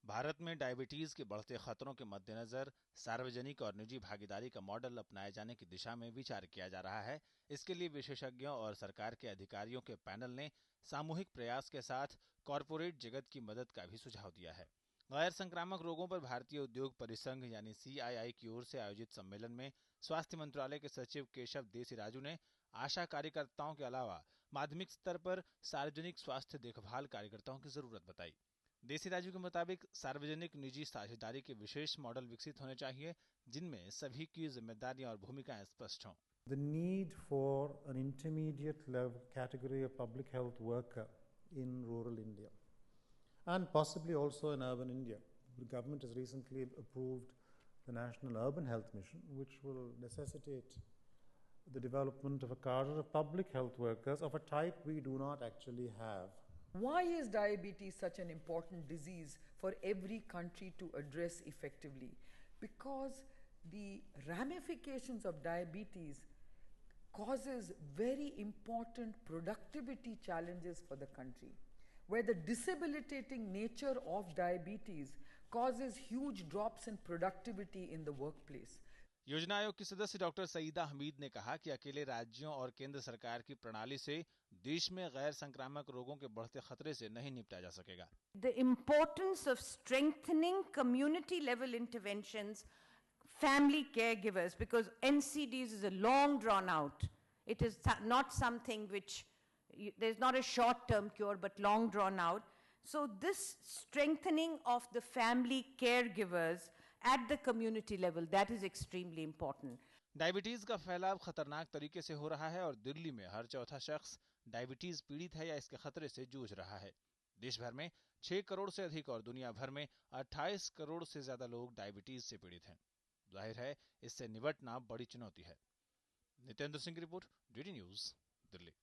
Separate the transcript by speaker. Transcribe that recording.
Speaker 1: भारत में डायबिटीज के बढ़ते खतरों के मद्देनजर सार्वजनिक और निजी भागीदारी का मॉडल अपनाए जाने की दिशा में विचार किया जा रहा है। इसके लिए विशेषज्ञों और सरकार के अधिकारियों के पैनल ने सामूहिक प्रयास के साथ कॉरपोरेट जगत की मदद का भी सुझाव दिया है। गैर संक्रामक रोगों पर भारतीय उद्योग परिसंघ यानी CII की ओर से आयोजित सम्मेलन में स्वास्थ्य मंत्रालय के सचिव केशव देसीराजू ने आशा कार्यकर्ताओं के अलावा माध्यमिक स्तर पर सार्वजनिक स्वास्थ्य देखभाल कार्यकर्ताओं की जरूरत बताई। देसीराजू के मुताबिक सार्वजनिक निजी साझेदारी के विशेष मॉडल विकसित होने चाहिए, जिनमें सभी की जिम्मेदारियां और भूमिकाएं स्पष्ट हों।
Speaker 2: The need for an intermediate level category of public health worker in rural India and possibly also in urban India. The government has recently approved the National Urban Health Mission, which will necessitate the development of a cadre of public health workers of a type we do not actually have.
Speaker 3: Why is diabetes such an important disease for every country to address effectively? Because the ramifications of diabetes causes very important productivity challenges for the country, where the debilitating nature of diabetes causes huge drops in productivity in the workplace.
Speaker 1: योजना आयोग की सदस्य doctor Saeeda Hamid ने कहा कि अकेले राज्यों और केंद्र सरकार की प्रणाली से देश में गैर संक्रामक रोगों के बढ़ते खतरे से नहीं निपटा जा सकेगा।
Speaker 4: The importance of strengthening community level interventions, family caregivers, because NCDs is a long drawn out. It is not something which, there's not a short term cure, but long drawn out. So this strengthening of the family caregivers at the community level, that is extremely important.
Speaker 1: Diabetes का फैलाव खतरनाक तरीके से हो रहा है और दिल्ली में हर चौथा शख्स डायबिटीज पीड़ित है या इसके खतरे से जूझ रहा है। देश भर में 6 करोड़ से अधिक और दुनिया भर में 28 करोड़ से ज्यादा लोग डायबिटीज से पीड़ित हैं। जाहिर है, इससे निपटना बड़ी चुनौती है। नितेंद्र सिंह की रिपोर्ट, DD न्यूज, दिल्ली।